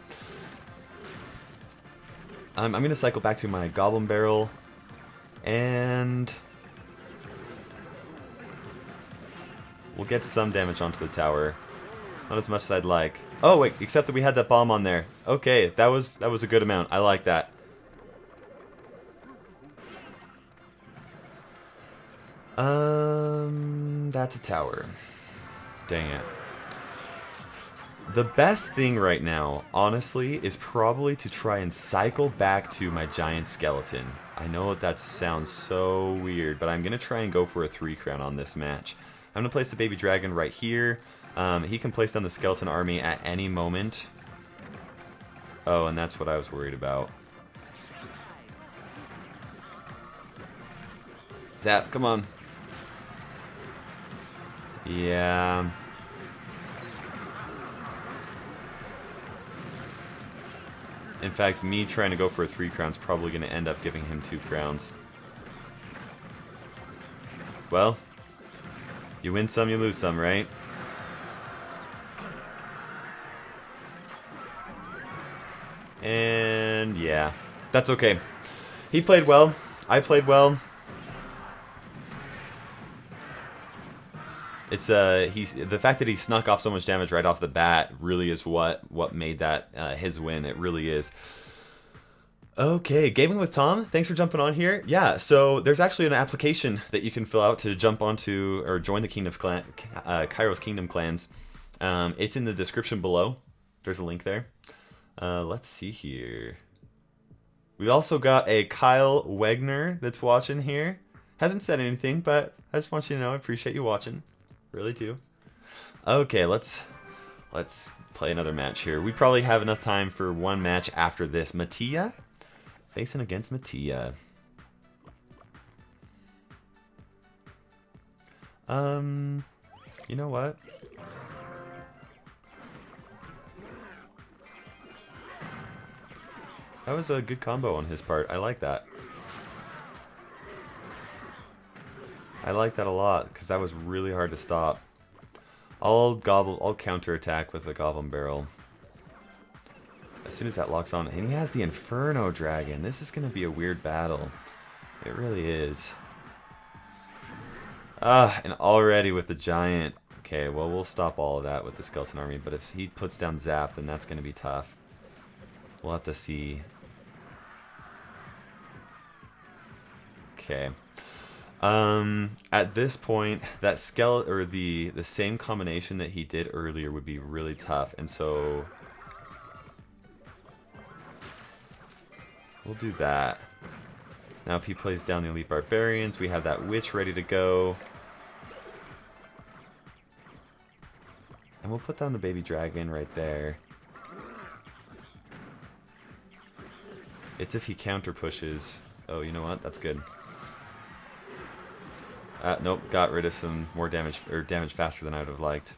I'm gonna cycle back to my goblin barrel, and we'll get some damage onto the tower. Not as much as I'd like. Oh wait, except that we had that bomb on there. Okay, that was a good amount. I like that. That's a tower. Dang it. The best thing right now, honestly, is probably to try and cycle back to my giant skeleton. I know that sounds so weird, but I'm going to try and go for a 3 crown on this match. I'm going to place the baby dragon right here. He can place down the skeleton army at any moment. Oh, and that's what I was worried about. Zap, come on. Yeah. In fact, me trying to go for a 3 crowns probably going to end up giving him 2 crowns. Well, you win some, you lose some, right? And yeah, that's okay. He played well. I played well. It's the fact that he snuck off so much damage right off the bat really is what made that his win. It really is. Okay, Gaming with Tom, thanks for jumping on here. Yeah, so there's actually an application that you can fill out to jump onto or join the Kairos Kingdom clans. It's in the description below. There's a link there. Let's see here. We also got a Kyle Wegner that's watching here. Hasn't said anything, but I just want you to know I appreciate you watching. Really do. Okay, let's play another match here. We probably have enough time for one match after this. Mattia facing against Mattia. You know what? That was a good combo on his part. I like that. I like that a lot, because that was really hard to stop. I'll counterattack with the Goblin Barrel. As soon as that locks on. And he has the Inferno Dragon. This is going to be a weird battle. It really is. And already with the Giant. Okay, well, we'll stop all of that with the Skeleton Army. But if he puts down Zap, then that's going to be tough. We'll have to see. Okay. At this point, that skeleton or the same combination that he did earlier would be really tough, and so we'll do that. Now, if he plays down the Elite Barbarians, we have that Witch ready to go, and we'll put down the Baby Dragon right there. It's if he counter pushes. Oh, you know what? That's good. Nope, got rid of some more damage, or damage faster than I would have liked.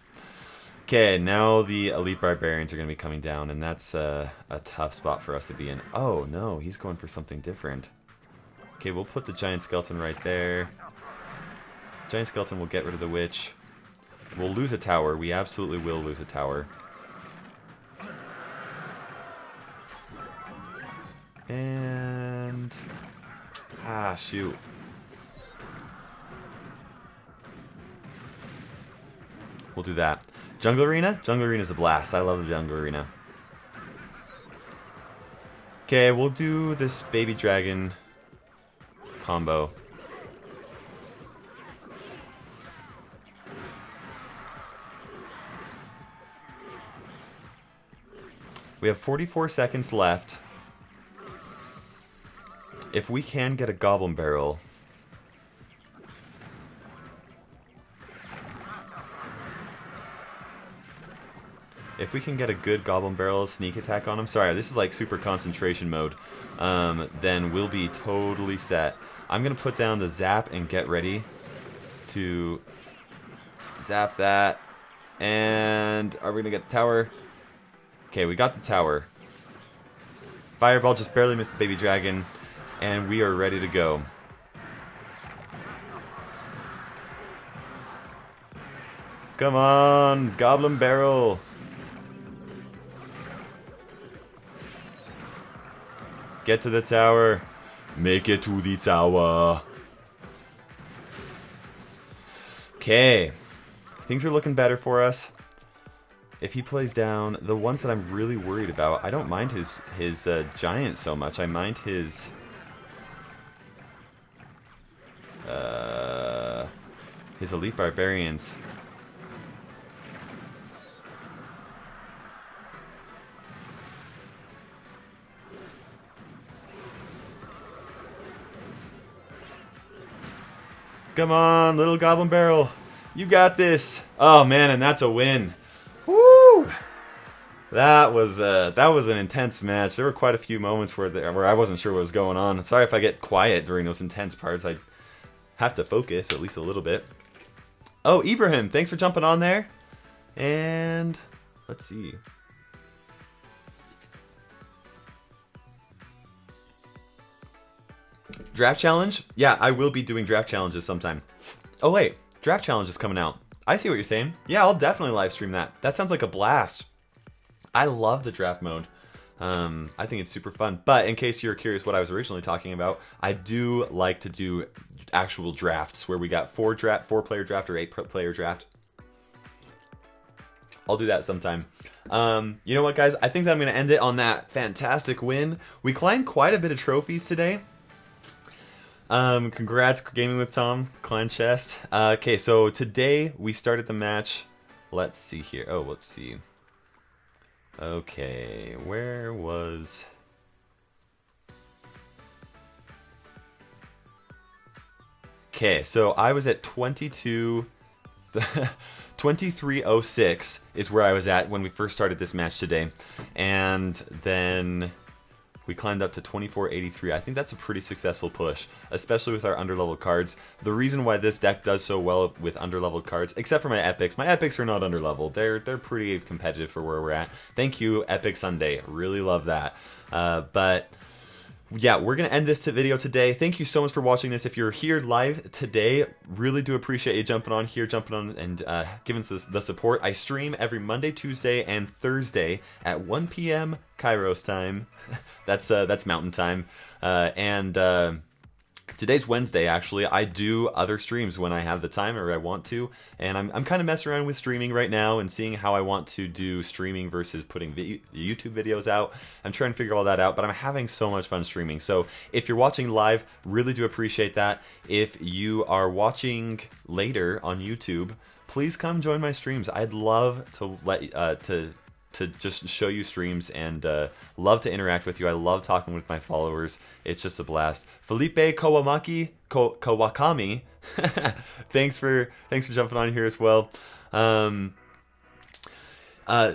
Okay, now the Elite Barbarians are going to be coming down, and that's a tough spot for us to be in. Oh, no, he's going for something different. Okay, we'll put the Giant Skeleton right there. Giant Skeleton will get rid of the Witch. We'll lose a tower. We absolutely will lose a tower. And... ah, shoot. We'll do that. Jungle Arena? Jungle Arena is a blast. I love the Jungle Arena. Okay, we'll do this Baby Dragon combo. We have 44 seconds left. If we can get a Goblin Barrel... if we can get a good Goblin Barrel sneak attack on him, sorry, this is like super concentration mode, then we'll be totally set. I'm going to put down the Zap and get ready to zap that. And are we going to get the tower? Okay, we got the tower. Fireball just barely missed the baby dragon, and we are ready to go. Come on, Goblin Barrel. Get to the tower. Make it to the tower. Okay. Things are looking better for us. If he plays down, the ones that I'm really worried about, I don't mind his giant so much. I mind his elite barbarians. Come on, little Goblin Barrel. You got this. Oh man, and that's a win. Woo! That was an intense match. There were quite a few moments where I wasn't sure what was going on. Sorry if I get quiet during those intense parts. I have to focus at least a little bit. Oh, Ibrahim, thanks for jumping on there. And let's see. Draft challenge? Yeah, I will be doing draft challenges sometime. Oh wait, draft challenge is coming out. I see what you're saying. Yeah, I'll definitely live stream that. That sounds like a blast. I love the draft mode. I think it's super fun. But in case you're curious what I was originally talking about, I do like to do actual drafts where we got 4-player draft or 8-player draft. I'll do that sometime. You know what, guys? I think that I'm going to end it on that fantastic win. We climbed quite a bit of trophies today. Congrats, Gaming with Tom, Clan Chest. Okay, so today we started the match. Let's see here. Oh, let's see. Okay, where was... Okay, so I was at 2306 is where I was at when we first started this match today. And then we climbed up to 2483. I think that's a pretty successful push, especially with our underleveled cards. The reason why this deck does so well with underleveled cards, except for my epics are not underleveled. They're pretty competitive for where we're at. Thank you, Epic Sunday. Really love that. But yeah, we're going to end this video today. Thank you so much for watching this. If you're here live today, really do appreciate you jumping on and giving us the support. I stream every Monday, Tuesday, and Thursday at 1 p.m. Kairos time. That's Mountain Time. Today's Wednesday, actually. I do other streams when I have the time or I want to, and I'm kind of messing around with streaming right now and seeing how I want to do streaming versus putting YouTube videos out. I'm trying to figure all that out, but I'm having so much fun streaming. So if you're watching live, really do appreciate that. If you are watching later on YouTube, please come join my streams. I'd love to to just show you streams and love to interact with you. I love talking with my followers. It's just a blast. Felipe Kawakami, thanks for jumping on here as well.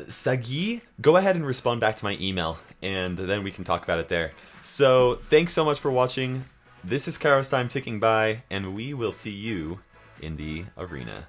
Sagi, go ahead and respond back to my email, and then we can talk about it there. So thanks so much for watching. This is KairosTime ticking by, and we will see you in the arena.